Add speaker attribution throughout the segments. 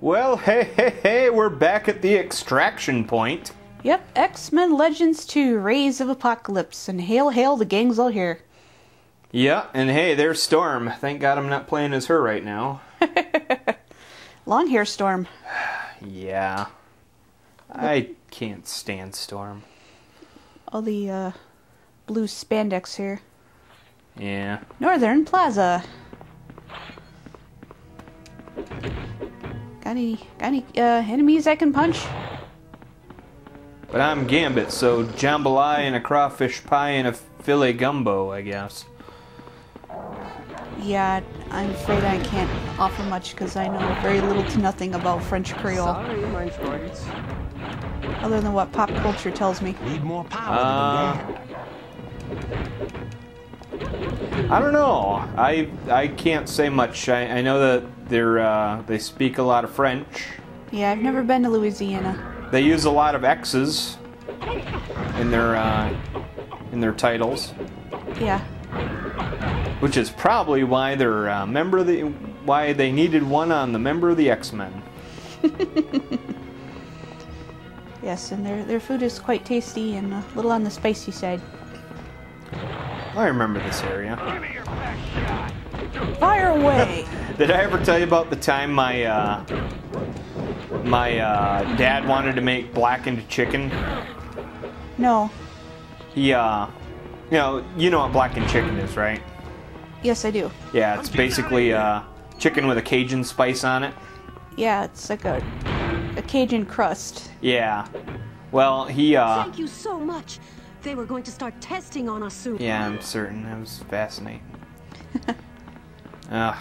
Speaker 1: Well, hey, we're back at the extraction point.
Speaker 2: Yep, X-Men Legends 2, Rays of Apocalypse, and hail, the gang's all here.
Speaker 1: Yeah, and hey, there's Storm. Thank God I'm not playing as her right now.
Speaker 2: Long hair Storm.
Speaker 1: Yeah. I can't stand Storm.
Speaker 2: All the, blue spandex here.
Speaker 1: Yeah.
Speaker 2: Northern Plaza. Got any enemies I can punch?
Speaker 1: But I'm Gambit, so jambalaya and a crawfish pie and a filet gumbo, I guess.
Speaker 2: Yeah, I'm afraid I can't offer much because I know very little to nothing about French Creole.
Speaker 3: Sorry, my friends.
Speaker 2: Other than what pop culture tells me.
Speaker 3: Need more power than that.
Speaker 1: I don't know. I can't say much. I know that they speak a lot of French.
Speaker 2: Yeah, I've never been to Louisiana.
Speaker 1: They use a lot of X's in their titles.
Speaker 2: Yeah.
Speaker 1: Which is probably why they're why they needed one on the member of the X-Men.
Speaker 2: Yes, and their food is quite tasty and a little on the spicy side.
Speaker 1: I remember this area.
Speaker 2: Fire away!
Speaker 1: Did I ever tell you about the time my dad wanted to make blackened chicken?
Speaker 2: No.
Speaker 1: He you know what blackened chicken is, right?
Speaker 2: Yes, I do.
Speaker 1: Yeah, it's basically chicken with a Cajun spice on it.
Speaker 2: Yeah, it's like a Cajun crust.
Speaker 1: Yeah. Well, he
Speaker 4: Thank you so much. They were going to start testing on us soon.
Speaker 1: Yeah, I'm certain. That was fascinating. Ugh.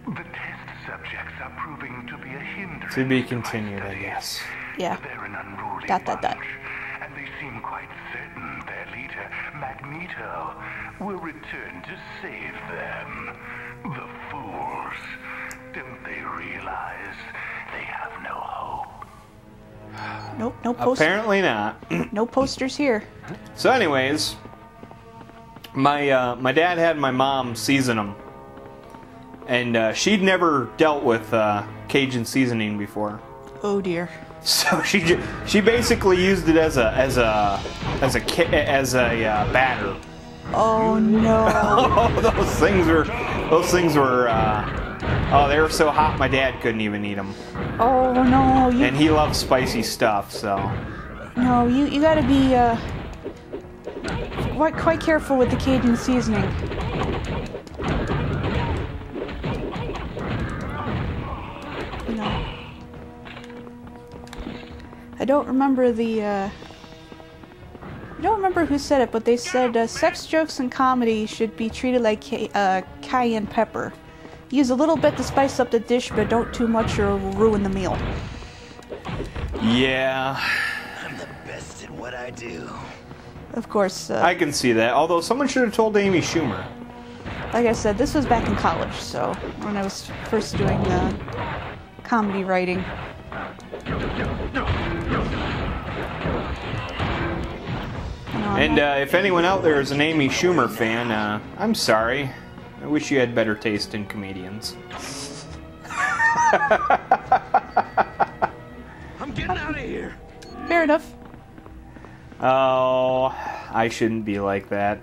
Speaker 5: The test subjects are proving to be a hindrance.
Speaker 1: To be continued, I guess.
Speaker 2: Yeah.
Speaker 5: They're an unruly
Speaker 2: Dot.
Speaker 5: bunch, and they seem quite certain their leader, Magneto, will return to save them. The fools. Don't they realize they have no hope?
Speaker 2: Nope, no posters.
Speaker 1: Apparently not.
Speaker 2: No posters here.
Speaker 1: So anyways, my dad had my mom season them. And she'd never dealt with Cajun seasoning before.
Speaker 2: Oh dear.
Speaker 1: So she basically used it as a batter.
Speaker 2: Oh no.
Speaker 1: Oh, those things were oh, they were so hot my dad couldn't even eat them.
Speaker 2: Oh no.
Speaker 1: And he loves spicy stuff, so.
Speaker 2: No, you gotta be quite careful with the Cajun seasoning. You know, I don't remember I don't remember who said it, but they said sex jokes and comedy should be treated like cayenne pepper. Use a little bit to spice up the dish, but don't too much or it will ruin the meal.
Speaker 1: Yeah.
Speaker 3: I'm the best at what I do.
Speaker 2: Of course.
Speaker 1: I can see that. Although someone should have told Amy Schumer.
Speaker 2: Like I said, this was back in college, so when I was first doing comedy writing.
Speaker 1: And if anyone out there is an Amy Schumer fan, I'm sorry. I wish you had better taste in comedians.
Speaker 3: I'm getting out of here.
Speaker 2: Fair enough.
Speaker 1: Oh, I shouldn't be like that.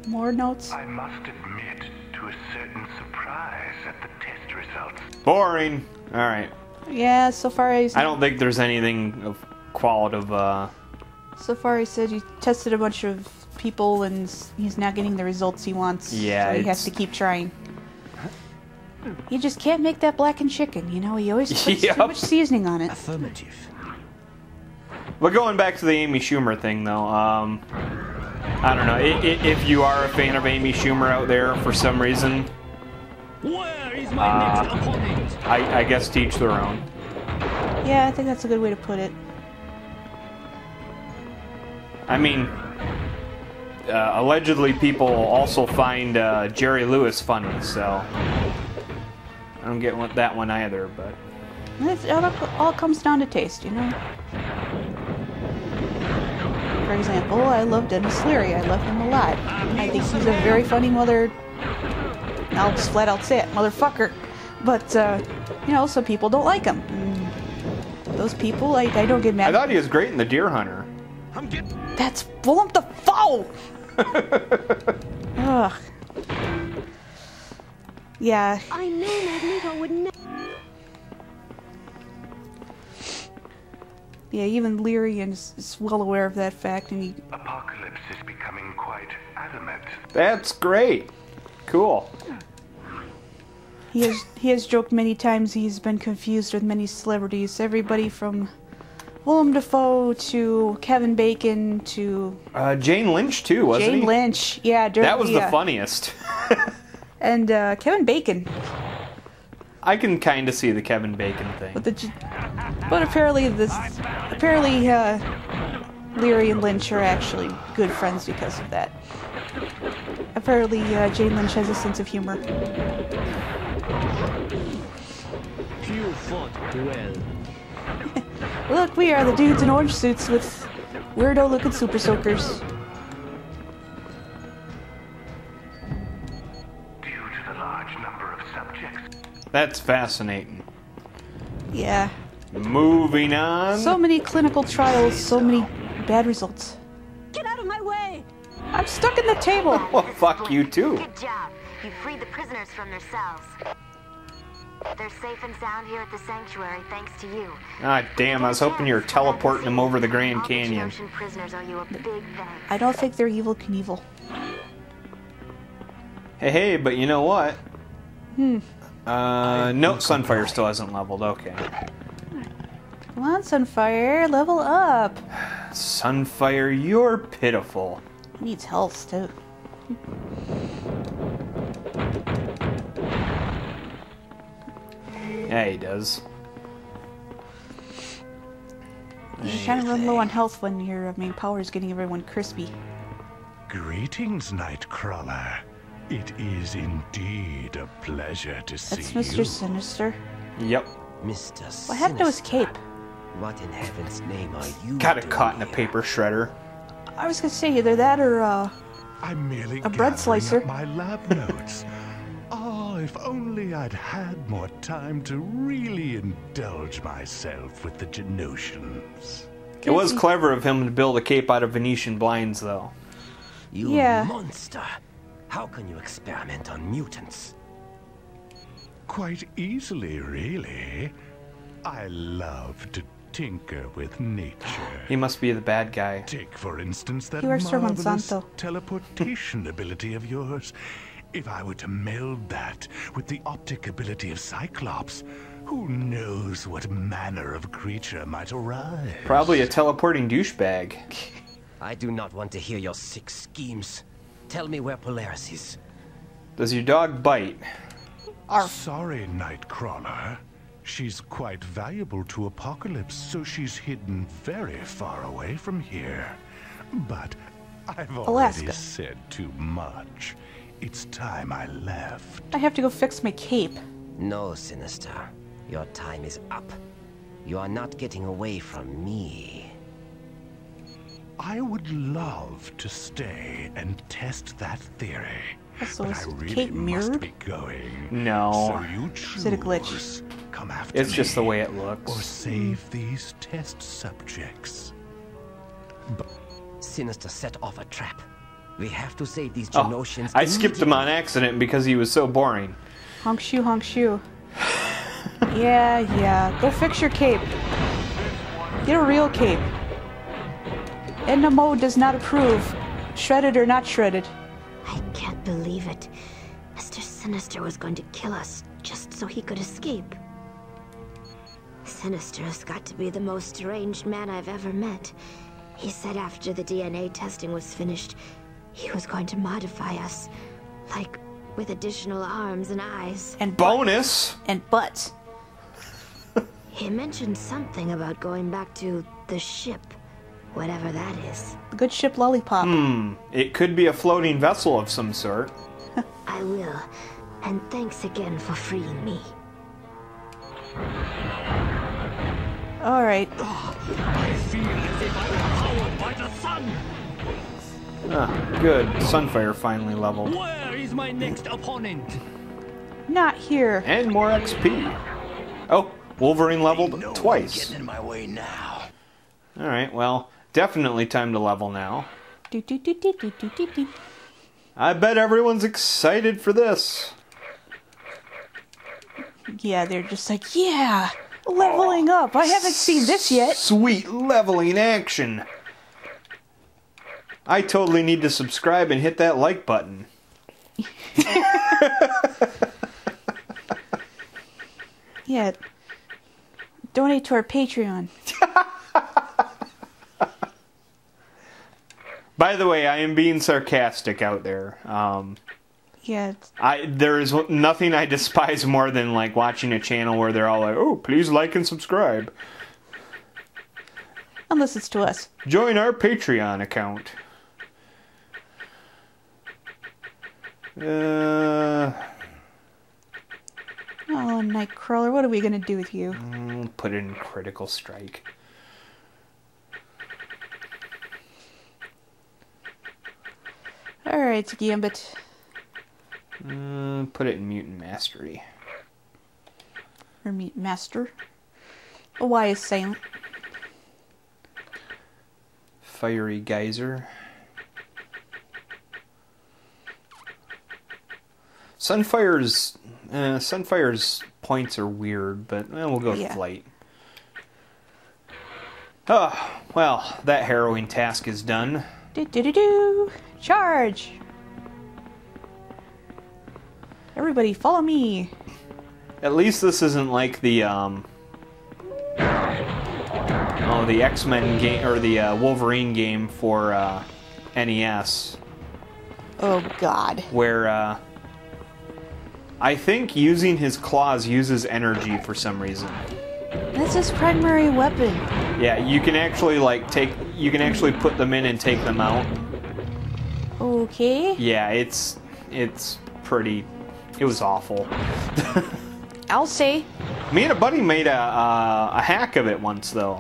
Speaker 2: More notes?
Speaker 5: I must admit to a certain surprise at the test results.
Speaker 1: Boring. All right.
Speaker 2: Yeah, so far I
Speaker 1: don't think there's anything of qualitative.
Speaker 2: So far he said he tested a bunch of people and he's not getting the results he wants.
Speaker 1: Yeah,
Speaker 2: so he has to keep trying. He just can't make that blackened chicken, you know? He always puts too much seasoning on it.
Speaker 3: Affirmative.
Speaker 1: But going back to the Amy Schumer thing, though, I don't know. If you are a fan of Amy Schumer out there for some reason,
Speaker 3: Where is my next opponent?
Speaker 1: I guess to each their own.
Speaker 2: Yeah, I think that's a good way to put it.
Speaker 1: I mean, allegedly people also find Jerry Lewis funny, so I don't get that one either, but...
Speaker 2: It all comes down to taste, you know? For example, I love Dennis Leary. I love him a lot. I think he's a very funny I'll just flat out say it, motherfucker. But, you know, some people don't like him. Those people, I don't get mad.
Speaker 1: I thought he was great in The Deer Hunter.
Speaker 2: That's Willem Dafoe! Ugh. Yeah.
Speaker 4: I know Magneto would never.
Speaker 2: Yeah, even Lyrian is well aware of that fact, and he...
Speaker 5: Apocalypse is becoming quite adamant.
Speaker 1: That's great. Cool.
Speaker 2: He has joked many times he's been confused with many celebrities. Everybody from Willem Dafoe to Kevin Bacon to...
Speaker 1: Jane Lynch, too, wasn't he?
Speaker 2: Jane Lynch, yeah.
Speaker 1: That was the funniest.
Speaker 2: And Kevin Bacon.
Speaker 1: I can kind of see the Kevin Bacon thing.
Speaker 2: But apparently Leary and Lynch are actually good friends because of that. Apparently Jane Lynch has a sense of humor.
Speaker 3: You fought well.
Speaker 2: Look, we are the dudes in orange suits with weirdo-looking super soakers.
Speaker 5: Due to the large number of subjects.
Speaker 1: That's fascinating.
Speaker 2: Yeah.
Speaker 1: Moving on.
Speaker 2: So many clinical trials, so many bad results.
Speaker 4: Get out of my way!
Speaker 2: I'm stuck in the table.
Speaker 1: Well, fuck you, too.
Speaker 6: Good job. You freed the prisoners from their cells. They're safe and sound here at the sanctuary, thanks to you.
Speaker 1: Ah, damn, I was hoping you were teleporting them over the Grand
Speaker 6: All
Speaker 1: Canyon.
Speaker 6: The Genoshan prisoners owe you a big thanks.
Speaker 2: I don't think they're evil Knievel.
Speaker 1: Hey, but you know what? No, Sunfire still hasn't leveled. Okay.
Speaker 2: Come on, Sunfire, level up.
Speaker 1: Sunfire, you're pitiful.
Speaker 2: He needs health, too.
Speaker 1: Yeah, he does.
Speaker 2: You kind of run low on health when your main power is getting everyone crispy.
Speaker 5: Greetings, Nightcrawler. It is indeed a pleasure to see
Speaker 2: That's
Speaker 5: you.
Speaker 2: Mr. Sinister.
Speaker 1: Yep.
Speaker 7: Mr.
Speaker 2: What happened to his cape?
Speaker 7: What in heaven's name are you
Speaker 1: Got it
Speaker 7: doing
Speaker 1: caught in a
Speaker 7: here?
Speaker 1: paper shredder.
Speaker 2: I was gonna say either that or
Speaker 5: I'm merely
Speaker 2: A bread
Speaker 5: gathering
Speaker 2: slicer.
Speaker 5: up my lab notes. Oh, if only I'd had more time to really indulge myself with the Genoshans.
Speaker 1: It was clever of him to build a cape out of Venetian blinds, though.
Speaker 7: You
Speaker 2: Yeah.
Speaker 7: monster! How can you experiment on mutants?
Speaker 5: Quite easily, really. I love to tinker with nature.
Speaker 1: He must be the bad guy.
Speaker 5: Take, for instance, that
Speaker 2: He works for
Speaker 5: marvelous
Speaker 2: Monsanto.
Speaker 5: teleportation ability of yours. If I were to meld that with the optic ability of Cyclops, who knows what manner of creature might arise?
Speaker 1: Probably a teleporting douchebag.
Speaker 7: I do not want to hear your sick schemes. Tell me where Polaris is.
Speaker 1: Does your dog bite?
Speaker 5: Sorry, Nightcrawler. She's quite valuable to Apocalypse, so she's hidden very far away from here. But I've already
Speaker 2: Alaska.
Speaker 5: said too much. It's time I left.
Speaker 2: I have to go fix my cape.
Speaker 7: No, Sinister. Your time is up. You are not getting away from me.
Speaker 5: I would love to stay and test that theory.
Speaker 2: Also,
Speaker 5: but
Speaker 2: is
Speaker 5: I
Speaker 2: the
Speaker 5: really
Speaker 2: cape
Speaker 5: must
Speaker 2: mirrored?
Speaker 5: be going.
Speaker 1: No.
Speaker 5: So you choose.
Speaker 2: Is it a glitch?
Speaker 5: Come after
Speaker 1: It's just the
Speaker 5: me,
Speaker 1: way it
Speaker 5: Or
Speaker 1: looks.
Speaker 5: save these test subjects.
Speaker 7: Sinister set off a trap. We have to save these
Speaker 1: Oh,
Speaker 7: Genoshans.
Speaker 1: I skipped him on accident because he was so boring.
Speaker 2: Honk shoe, honk shoe. Yeah. Go fix your cape. Get a real cape. Edna Mode does not approve. Shredded or not shredded.
Speaker 6: I can't believe it. Mr. Sinister was going to kill us just so he could escape. Sinister has got to be the most deranged man I've ever met. He said after the DNA testing was finished, he was going to modify us. Like, with additional arms and eyes.
Speaker 2: And
Speaker 1: Bonus!
Speaker 2: and butts.
Speaker 6: He mentioned something about going back to the ship. Whatever that is.
Speaker 2: The good ship Lollipop.
Speaker 1: It could be a floating vessel of some sort.
Speaker 6: I will. And thanks again for freeing me.
Speaker 2: Alright.
Speaker 3: I feel as if I'm powered by the sun.
Speaker 1: Ah, good. Sunfire finally leveled.
Speaker 3: Where is my next opponent?
Speaker 2: Not here.
Speaker 1: And more XP. Oh, Wolverine leveled twice.
Speaker 8: Getting in my way now.
Speaker 1: Alright, well, definitely time to level now.
Speaker 2: Do, do, do, do, do, do, do, do.
Speaker 1: I bet everyone's excited for this.
Speaker 2: Yeah, they're just like, yeah, leveling up. I haven't seen this yet.
Speaker 1: Sweet leveling action. I totally need to subscribe and hit that like button.
Speaker 2: Yeah. Donate to our Patreon.
Speaker 1: By the way, I am being sarcastic out there.
Speaker 2: Yeah.
Speaker 1: There is nothing I despise more than like watching a channel where they're all like, "Oh, please like and subscribe."
Speaker 2: Unless it's to us.
Speaker 1: Join our Patreon account.
Speaker 2: Oh, Nightcrawler, what are we gonna do with you?
Speaker 1: Put it in critical strike.
Speaker 2: Alright, Gambit.
Speaker 1: Put it in mutant mastery.
Speaker 2: Or Meat Master. A Y is silent.
Speaker 1: Fiery geyser. Sunfire's points are weird, but we'll go with flight. Oh, well, that harrowing task is done.
Speaker 2: Do. Charge! Everybody, follow me.
Speaker 1: At least this isn't like the the X-Men game or the Wolverine game for NES.
Speaker 2: Oh God.
Speaker 1: Where I think using his claws uses energy for some reason.
Speaker 2: That's his primary weapon.
Speaker 1: Yeah, you can actually put them in and take them out.
Speaker 2: Okay.
Speaker 1: Yeah, it's pretty. It was awful.
Speaker 2: I'll say.
Speaker 1: Me and a buddy made a hack of it once though,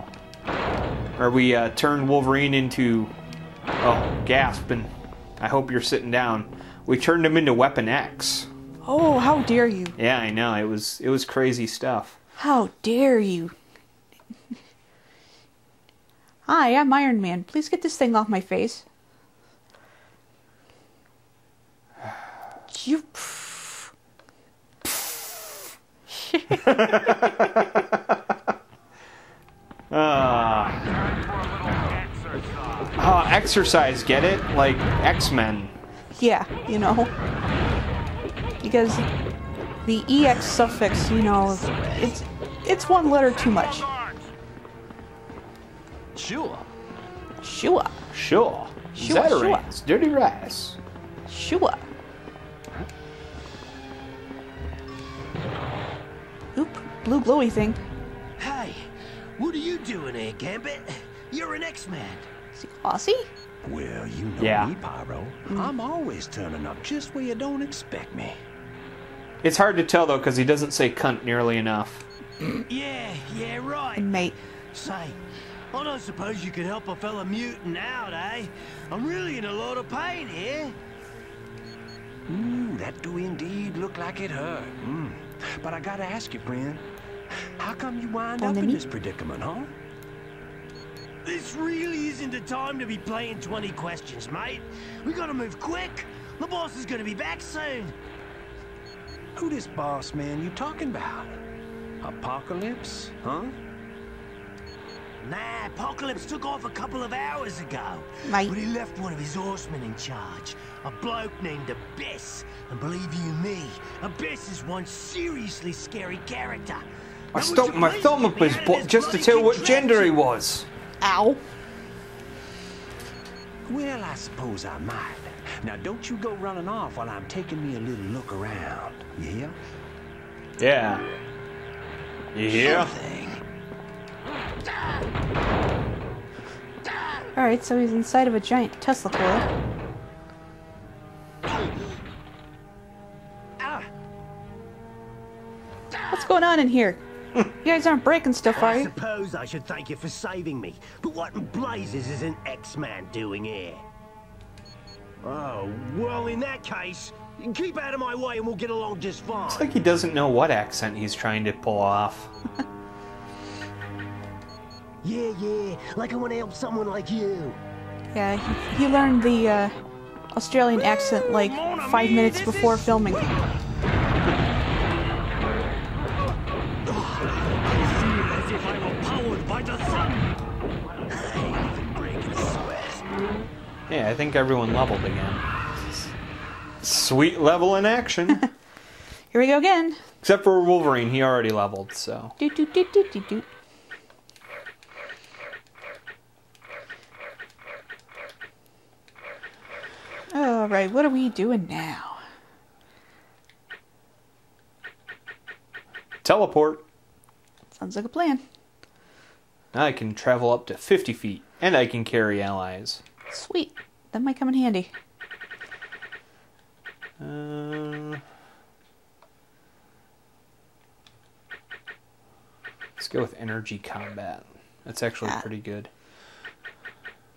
Speaker 1: where we turned Wolverine into. Oh, gasp! And I hope you're sitting down. We turned him into Weapon X.
Speaker 2: Oh, how dare you!
Speaker 1: Yeah, I know. It was crazy stuff.
Speaker 2: How dare you! Hi, I'm Iron Man. Please get this thing off my face. You.
Speaker 9: Exercise, get it? Like X-Men.
Speaker 2: Yeah, you know. Because the EX suffix, you know, it's one letter too much.
Speaker 8: Sure.
Speaker 2: Sure.
Speaker 9: Sure.
Speaker 2: Sure,
Speaker 9: Zatarans, dirty rice.
Speaker 2: Sure. Oop, blue glowy thing.
Speaker 8: Hey, what are you doing here, Gambit? You're an X-Man.
Speaker 2: Is he Aussie?
Speaker 8: Well, you know
Speaker 9: Yeah.
Speaker 8: me, Pyro. I'm always turning up just where you don't expect me.
Speaker 9: It's hard to tell though because he doesn't say cunt nearly enough.
Speaker 8: Yeah, right.
Speaker 2: Mate.
Speaker 8: Say, I don't suppose you could help a fella mutant out, eh? I'm really in a lot of pain here. That do indeed look like it hurt. But I gotta ask you, friend, how come you wind up in this predicament, huh? This really isn't the time to be playing 20 questions, mate. We gotta move quick. The boss is gonna be back soon. Who this boss man you talking about? Apocalypse, huh? Nah, Apocalypse took off a couple of hours ago.
Speaker 2: Mate.
Speaker 8: But he left one of his horsemen in charge. A bloke named Abyss. And believe you me, Abyss is one seriously scary character.
Speaker 9: I stuck my thumb up his butt just to tell what gender he was.
Speaker 2: Ow.
Speaker 8: Well, I suppose I might. Now, don't you go running off while I'm taking me a little look around. You hear?
Speaker 9: Yeah. You hear?
Speaker 2: Alright, so he's inside of a giant Tesla coil. What's going on in here? You guys aren't breaking stuff, are
Speaker 8: I
Speaker 2: you?
Speaker 8: suppose I should thank you for saving me. But what in blazes is an X-Man doing here? Oh, well, in that case, Keep out of my way and we'll get along just fine.
Speaker 1: It's like he doesn't know what accent he's trying to pull off.
Speaker 8: Yeah, like I want to help someone like you.
Speaker 2: Yeah, he learned the Australian accent like 5 minutes before filming.
Speaker 1: Yeah, I think everyone leveled again. Sweet level in action.
Speaker 2: Here we go again.
Speaker 1: Except for Wolverine, he already leveled, so.
Speaker 2: Doot, doot, doot, doot, doot, doot. Alright, what are we doing now?
Speaker 1: Teleport.
Speaker 2: Sounds like a plan.
Speaker 1: Now I can travel up to 50 feet, and I can carry allies.
Speaker 2: Sweet. That might come in handy.
Speaker 1: Let's go with energy combat. That's actually pretty good.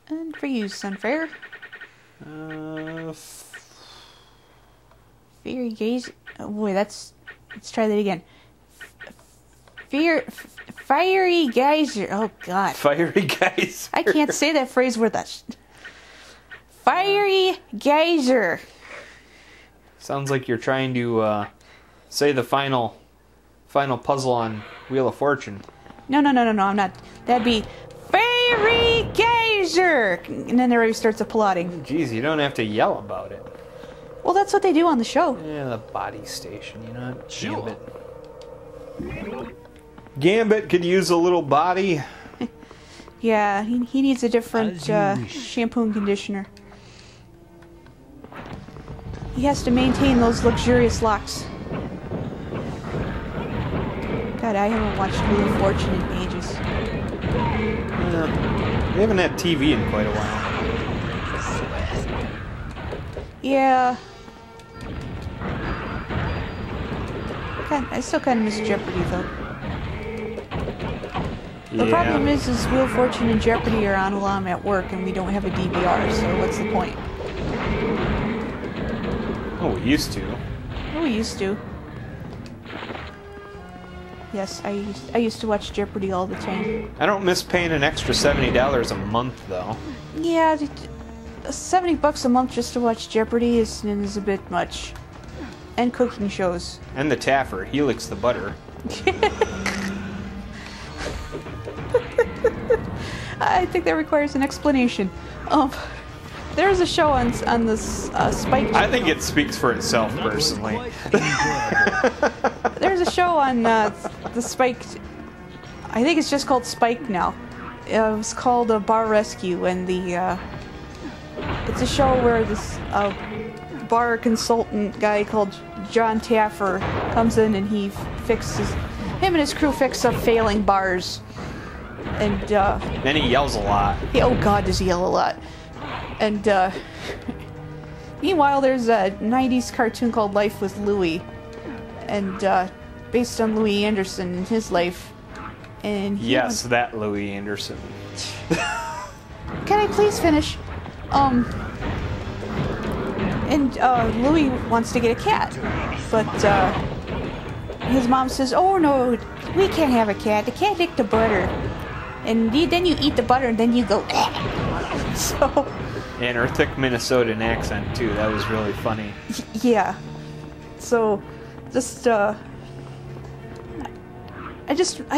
Speaker 2: And for you, Sunfair. Fiery gaze. Oh boy, let's try that again. Fiery geyser. Oh god.
Speaker 1: Fiery geyser.
Speaker 2: I can't say that phrase word. That. Fiery geyser.
Speaker 1: Sounds like you're trying to say the final puzzle on Wheel of Fortune.
Speaker 2: No, I'm not. That'd be Fiery geyser, and then everybody starts applauding.
Speaker 1: Jeez, you don't have to yell about it.
Speaker 2: Well, that's what they do on the show.
Speaker 1: Yeah, the body station, you know.
Speaker 8: Sure.
Speaker 1: Gambit could use a little body.
Speaker 2: Yeah, he needs a different shampoo and conditioner. He has to maintain those luxurious locks. God, I haven't watched Wheel of Fortune in ages.
Speaker 1: We haven't had TV in quite a while.
Speaker 2: Yeah. I still kind of miss Jeopardy, though. The problem is Wheel of Fortune and Jeopardy are on while I'm at work, and we don't have a DVR, so what's the point?
Speaker 1: Oh, we used to.
Speaker 2: Oh, we used to. Yes, I used to watch Jeopardy all the time.
Speaker 1: I don't miss paying an extra $70 a month, though.
Speaker 2: Yeah, $70 a month just to watch Jeopardy is a bit much. And cooking shows.
Speaker 1: And the Taffer, he licks the butter.
Speaker 2: I think that requires an explanation. There's a show on this Spike.
Speaker 1: I think it speaks for itself, personally.
Speaker 2: There's a show on the Spike. I think it's just called Spike now. It was called Bar Rescue, and it's a show where this bar consultant guy called John Taffer comes in and him and his crew fix up failing bars. And
Speaker 1: then he yells a lot.
Speaker 2: Oh god, does he yell a lot. And meanwhile, there's a 90s cartoon called Life with Louie, and based on Louis Anderson and his life. And
Speaker 1: yes, that Louis Anderson.
Speaker 2: Can I please finish? And Louis wants to get a cat, but his mom says, "Oh no, we can't have a cat. The cat licked the butter." And then you eat the butter, and then you go. So.
Speaker 1: And her thick Minnesotan accent too. That was really funny.
Speaker 2: Yeah. So, just I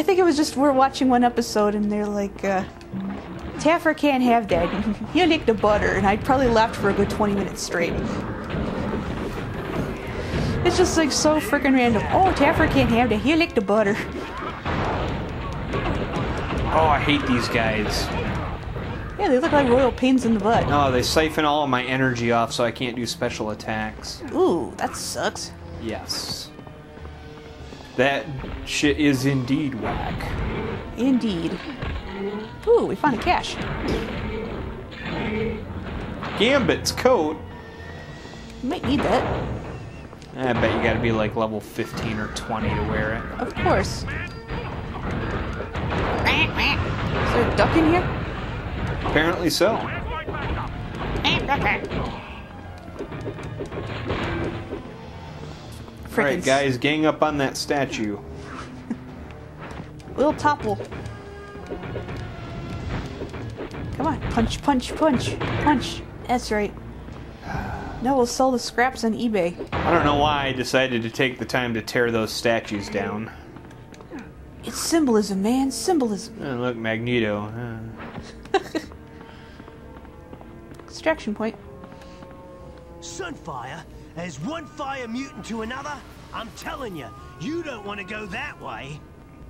Speaker 2: think it was just we're watching one episode, and they're like, "Taffer can't have that. He'll lick the butter," and I probably laughed for a good 20 minutes straight. It's just like so freaking random. Oh, Taffer can't have that. He'll lick the butter.
Speaker 1: Oh, I hate these guys.
Speaker 2: Yeah, they look like royal pains in the butt.
Speaker 1: Oh, they siphon all of my energy off so I can't do special attacks.
Speaker 2: Ooh, that sucks.
Speaker 1: Yes. That shit is indeed whack.
Speaker 2: Indeed. Ooh, we found a cache.
Speaker 1: Gambit's coat?
Speaker 2: You might need that.
Speaker 1: I bet you gotta be like level 15 or 20 to wear it.
Speaker 2: Of course. Is there a duck in here?
Speaker 1: Apparently so. Alright, guys, gang up on that statue.
Speaker 2: We'll topple. Come on, punch, punch, punch, punch. That's right. No, we'll sell the scraps on eBay.
Speaker 1: I don't know why I decided to take the time to tear those statues down.
Speaker 2: It's symbolism, man, symbolism.
Speaker 1: Oh, look, Magneto.
Speaker 2: Extraction point.
Speaker 8: Sunfire? As one fire mutant to another? I'm telling you, you don't want to go that way.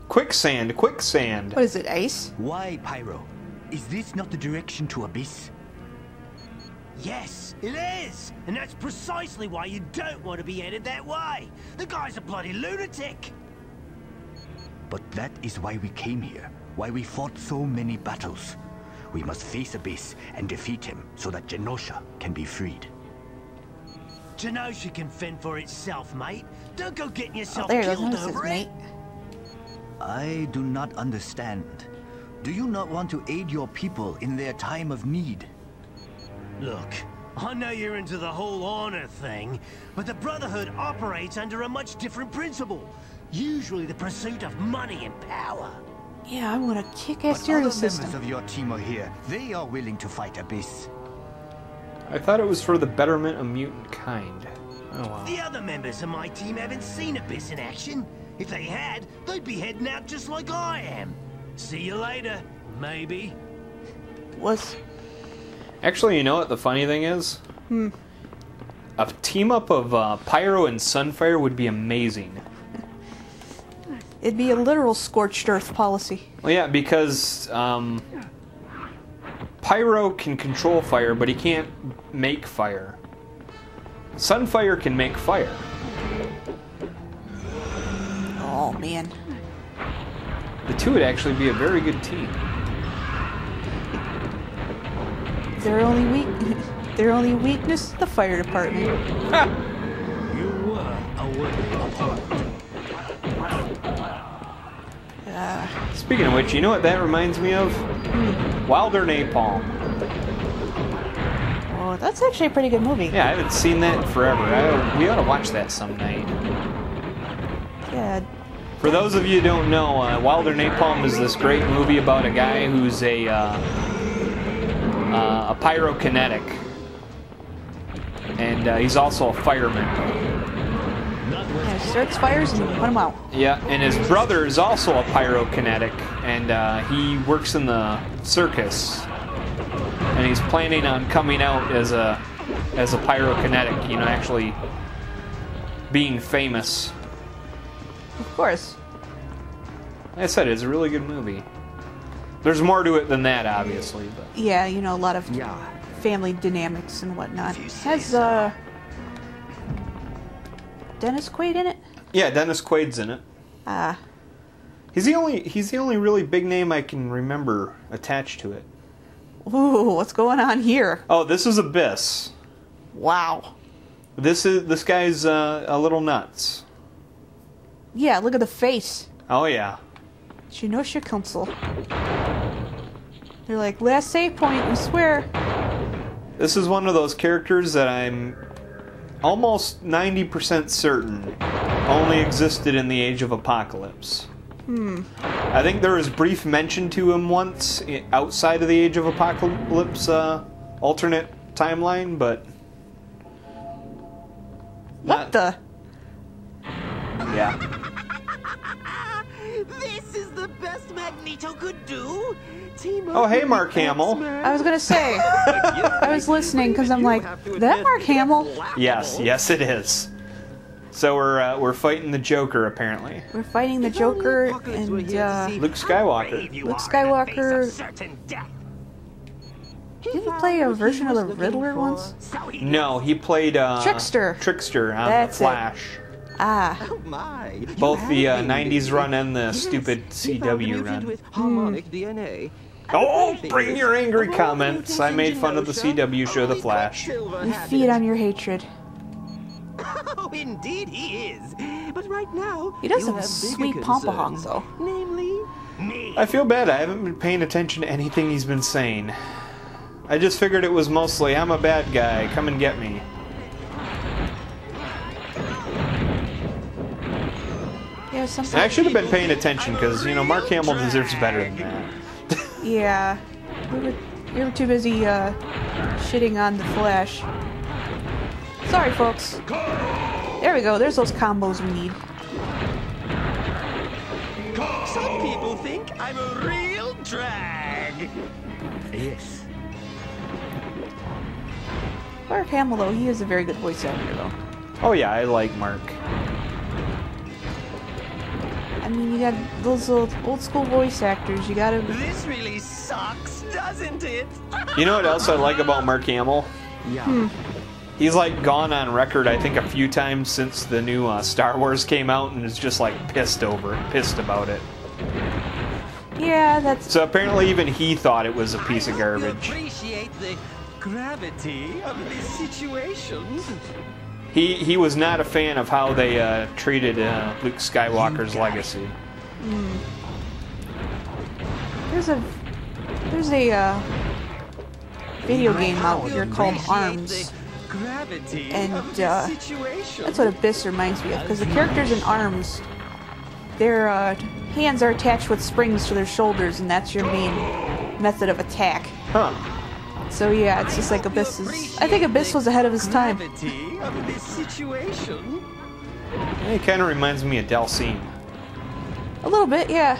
Speaker 1: Quicksand, quicksand.
Speaker 2: What is it, ice?
Speaker 10: Why, Pyro? Is this not the direction to Abyss?
Speaker 8: Yes, it is! And that's precisely why you don't want to be headed that way. The guy's a bloody lunatic!
Speaker 10: But that is why we came here. Why we fought so many battles. We must face Abyss and defeat him so that Genosha can be freed.
Speaker 8: Genosha can fend for itself, mate. Don't go getting yourself
Speaker 2: there
Speaker 8: killed
Speaker 2: goes
Speaker 8: over
Speaker 2: mate.
Speaker 10: I do not understand. Do you not want to aid your people in their time of need?
Speaker 8: Look, I know you're into the whole honor thing, but the Brotherhood operates under a much different principle. Usually the pursuit of money and power.
Speaker 2: Yeah, I want a kick-ass
Speaker 10: But
Speaker 2: stereo
Speaker 10: other
Speaker 2: system.
Speaker 10: members of your team are here. They are willing to fight Abyss.
Speaker 1: I thought it was for the betterment of mutant kind. Oh wow.
Speaker 8: The other members of my team haven't seen Abyss in action. If they had, they'd be heading out just like I am. See you later, maybe.
Speaker 2: Was
Speaker 1: Actually, you know what the funny thing is? A team up of Pyro and Sunfire would be amazing.
Speaker 2: it'd be a literal scorched earth policy.
Speaker 1: Well, yeah, because Pyro can control fire, but he can't make fire. Sunfire can make fire.
Speaker 2: Oh man.
Speaker 1: The two would actually be a very good team.
Speaker 2: Their only weakness, the fire department.
Speaker 8: You were a worthy opponent.
Speaker 1: Speaking of which, you know what that reminds me of? Wilder Napalm.
Speaker 2: Oh, that's actually a pretty good movie.
Speaker 1: Yeah, I haven't seen that in forever. We ought to watch that some night.
Speaker 2: Yeah.
Speaker 1: For those of you who don't know, Wilder Napalm is this great movie about a guy who's a pyrokinetic, and he's also a fireman.
Speaker 2: Yeah, starts fires and put them out.
Speaker 1: Yeah, and his brother is also a pyrokinetic, and he works in the circus, and he's planning on coming out as a pyrokinetic, you know, actually being famous.
Speaker 2: Of course.
Speaker 1: Like I said, it's a really good movie. There's more to it than that, obviously, but
Speaker 2: Yeah, you know, a lot of family dynamics and whatnot. Has Dennis Quaid in it?
Speaker 1: yeah, Dennis Quaid's in it. He's the only really big name I can remember attached to it.
Speaker 2: Ooh, what's going on here?
Speaker 1: Oh, this is Abyss.
Speaker 2: Wow.
Speaker 1: This guy's a little nuts.
Speaker 2: Yeah, look at the face.
Speaker 1: Oh yeah.
Speaker 2: Genosha Council. They're like, last save point, we swear.
Speaker 1: This is one of those characters that I'm almost 90% certain only existed in the Age of Apocalypse. I think there was brief mention to him once outside of the Age of Apocalypse alternate timeline, but
Speaker 2: What the?
Speaker 1: Yeah.
Speaker 11: This is the best Magneto could do. Team
Speaker 1: Oh, hey, Mark Hamill.
Speaker 2: I was gonna say. I was listening because I'm like, that Mark Hamill?
Speaker 1: Yes, it is. So we're fighting the Joker apparently.
Speaker 2: We're fighting the Joker and
Speaker 1: Luke Skywalker.
Speaker 2: Luke Skywalker. Didn't he play a version of the Riddler once?
Speaker 1: No, he played
Speaker 2: Trickster.
Speaker 1: Trickster on
Speaker 2: That's
Speaker 1: The Flash.
Speaker 2: Ah.
Speaker 11: Oh my.
Speaker 1: Both the 90s run and the stupid CW run.
Speaker 11: With harmonic DNA.
Speaker 1: Oh, bring your angry comments. I made fun of the CW show The Flash.
Speaker 2: We feed on your hatred.
Speaker 11: Oh, indeed he is. But right now,
Speaker 2: He does
Speaker 11: you
Speaker 2: have
Speaker 11: have
Speaker 2: sweet
Speaker 11: bigger
Speaker 2: pompahongs,
Speaker 11: concerns,
Speaker 2: though.
Speaker 11: Namely, me.
Speaker 1: I feel bad. I haven't been paying attention to anything he's been saying. I just figured it was mostly, I'm a bad guy, come and get me.
Speaker 2: something.
Speaker 1: I should have been paying attention because, you know, Mark Hamill deserves better than that.
Speaker 2: Yeah. We were too busy shitting on the Flash. Sorry, folks. There we go. There's those combos we need.
Speaker 11: Some people think I'm a real drag.
Speaker 10: Yes.
Speaker 2: Mark Hamill, though, he is a very good voice actor, though.
Speaker 1: Oh yeah, I like Mark.
Speaker 2: I mean, you got those old school voice actors. You gotta.
Speaker 11: This really sucks, doesn't it?
Speaker 1: You know what else I like about Mark Hamill?
Speaker 10: Yeah.
Speaker 1: He's like gone on record, I think, a few times since the new Star Wars came out, and is just like pissed about it.
Speaker 2: Yeah, that's.
Speaker 1: So apparently, even he thought it was a piece of garbage.
Speaker 11: Appreciate the gravity of this situation.
Speaker 1: He was not a fan of how they treated Luke Skywalker's legacy.
Speaker 2: There's a video game out here called ARMS. And that's what Abyss reminds me of, because the characters in ARMS, their hands are attached with springs to their shoulders, and that's your main method of attack.
Speaker 1: Huh.
Speaker 2: So yeah, it's just like Abyss is... I think Abyss was ahead of his time.
Speaker 1: It kind of reminds me of Delcine.
Speaker 2: A little bit, yeah.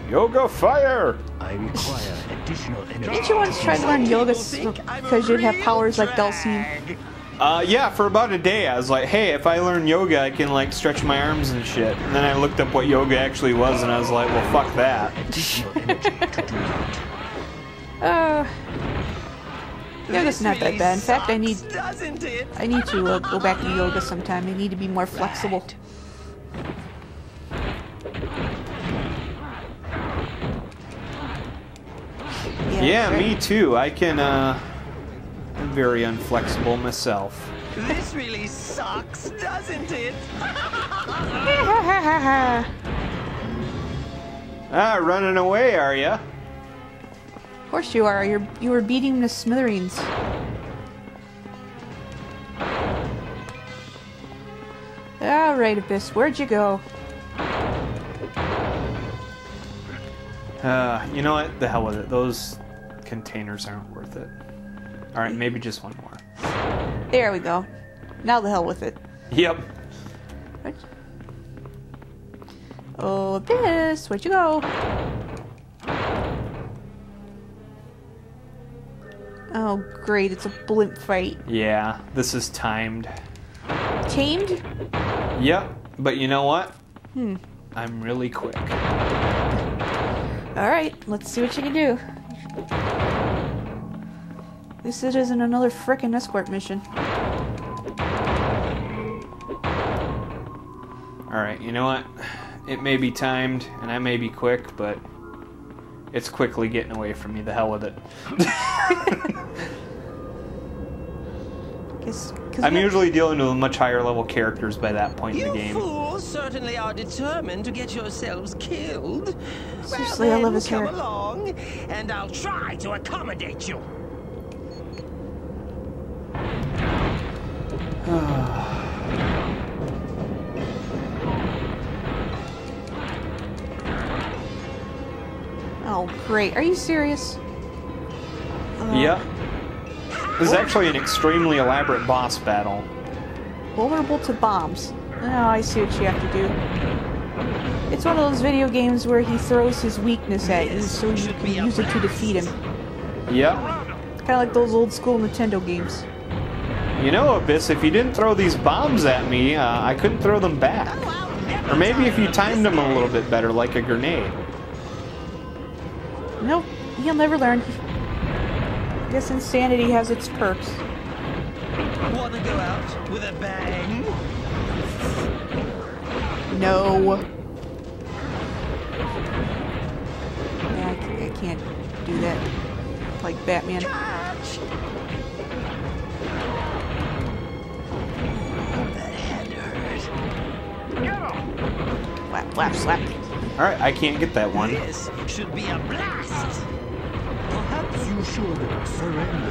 Speaker 1: Yoga fire!
Speaker 10: I require additional energy.
Speaker 2: Didn't you once try to learn yoga because you'd have powers like Delcine?
Speaker 1: Yeah, for about a day I was like, hey, if I learn yoga I can like stretch my arms and shit. And then I looked up what yoga actually was and I was like, well, fuck that.
Speaker 2: Yoga's not that bad. In fact, I need to go back to yoga sometime. I need to be more flexible.
Speaker 1: Yeah, me too. I can, I'm very unflexible myself.
Speaker 11: This really sucks, doesn't it?
Speaker 1: Running away, are ya?
Speaker 2: Of course you are. You were beating him to smithereens. Alright, Abyss, where'd you go?
Speaker 1: You know what? The hell with it. Those containers aren't worth it. Alright, maybe just one more.
Speaker 2: There we go. Now the hell with it.
Speaker 1: Yep.
Speaker 2: Oh, Abyss, where'd you go? Oh, great, it's a blimp fight.
Speaker 1: Yeah, this is timed.
Speaker 2: Tamed?
Speaker 1: Yep, but you know what? I'm really quick.
Speaker 2: Alright, let's see what you can do. At least it isn't another frickin' escort mission.
Speaker 1: Alright, you know what? It may be timed, and I may be quick, but it's quickly getting away from me. The hell with it. I'm usually dealing with much higher level characters by that point in the game.
Speaker 11: You fools certainly are determined to get yourselves killed.
Speaker 2: Seriously, I love his hair.
Speaker 11: Come along, and I'll try to accommodate you.
Speaker 2: Oh, great. Are you serious?
Speaker 1: Yep. This is actually an extremely elaborate boss battle.
Speaker 2: Vulnerable to bombs. Oh, I see what you have to do. It's one of those video games where he throws his weakness at you so you can use it to defeat him.
Speaker 1: Yep.
Speaker 2: Kind of like those old school Nintendo games.
Speaker 1: You know, Abyss, if you didn't throw these bombs at me, I couldn't throw them back. Or maybe if you timed them a little bit better, like a grenade.
Speaker 2: Nope, he'll never learn. I guess insanity has its perks.
Speaker 11: Want to go out with a bang?
Speaker 2: No. Yeah, I can't do that. Like Batman.
Speaker 11: Catch! That head hurt.
Speaker 2: Slap, slap, slap.
Speaker 1: Alright, I can't get that one.
Speaker 11: This should be a blast.
Speaker 10: Perhaps you should surrender.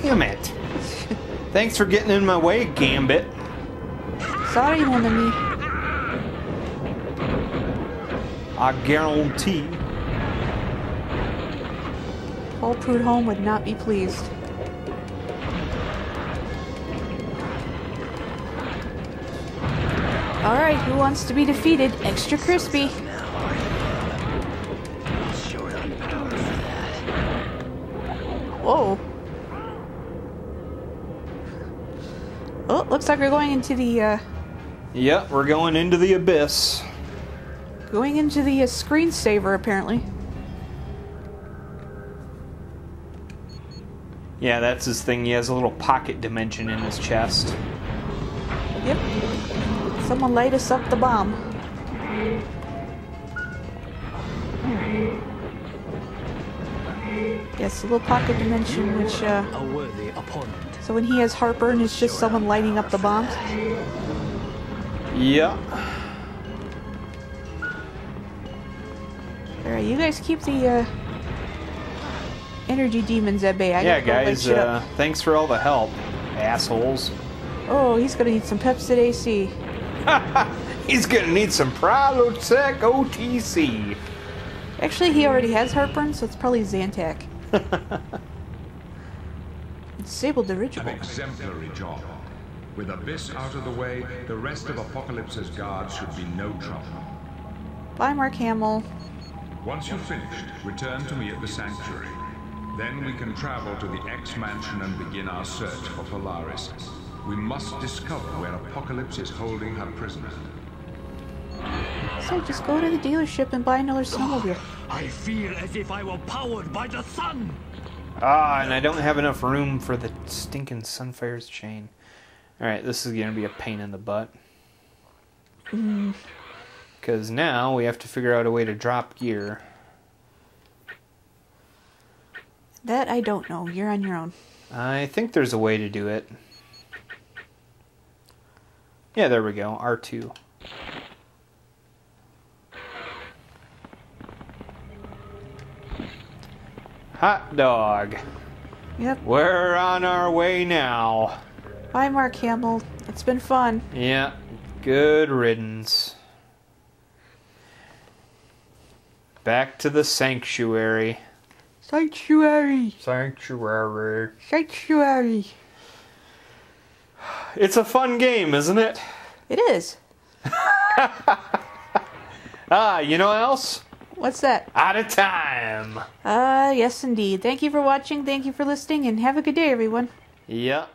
Speaker 1: Damn it. Thanks for getting in my way, Gambit.
Speaker 2: Sorry, mon ami.
Speaker 1: I guarantee.
Speaker 2: Old Prudhomme would not be pleased. Alright, who wants to be defeated? Extra crispy. Whoa. Oh, looks like we're going into the,
Speaker 1: Yep, we're going into the abyss.
Speaker 2: Going into the screensaver, apparently.
Speaker 1: Yeah, that's his thing. He has a little pocket dimension in his chest.
Speaker 2: Yep. Someone light us up the bomb. Yes, a little pocket dimension, which,
Speaker 3: A worthy opponent.
Speaker 2: so when he has heartburn, it's just someone lighting up the bombs.
Speaker 1: Yeah.
Speaker 2: Alright, you guys keep the, energy demons at bay.
Speaker 1: Yeah,
Speaker 2: gotta go light
Speaker 1: guys,
Speaker 2: shit up.
Speaker 1: thanks for all the help, assholes.
Speaker 2: Oh, he's gonna need some Pepsid AC.
Speaker 1: He's gonna need some Prilotec OTC.
Speaker 2: Actually, he already has heartburn, so it's probably Zantac. Disable dirigible.
Speaker 12: An exemplary job. With Abyss out of the way, the rest of Apocalypse's guards should be no trouble.
Speaker 2: Bye, Mark Hamill.
Speaker 12: Once you've finished, return to me at the Sanctuary. Then we can travel to the X-Mansion and begin our search for Polaris. We must discover where Apocalypse is holding her prisoner.
Speaker 2: So just go to the dealership and buy another snowmobile.
Speaker 3: I feel as if I were powered by the sun.
Speaker 1: Ah, and I don't have enough room for the stinking Sunfire's chain. Alright, this is gonna be a pain in the butt. Because now we have to figure out a way to drop gear.
Speaker 2: That I don't know. You're on your own.
Speaker 1: I think there's a way to do it. Yeah, there we go. R2. Hot dog.
Speaker 2: Yep.
Speaker 1: We're on our way now.
Speaker 2: Bye, Mark Hamill. It's been fun.
Speaker 1: Yeah. Good riddance. Back to the sanctuary.
Speaker 2: Sanctuary.
Speaker 1: Sanctuary.
Speaker 2: Sanctuary.
Speaker 1: It's a fun game, isn't it?
Speaker 2: It is.
Speaker 1: You know what else?
Speaker 2: What's that?
Speaker 1: Out of time.
Speaker 2: Yes indeed. Thank you for watching, thank you for listening, and have a good day, everyone.
Speaker 1: Yep.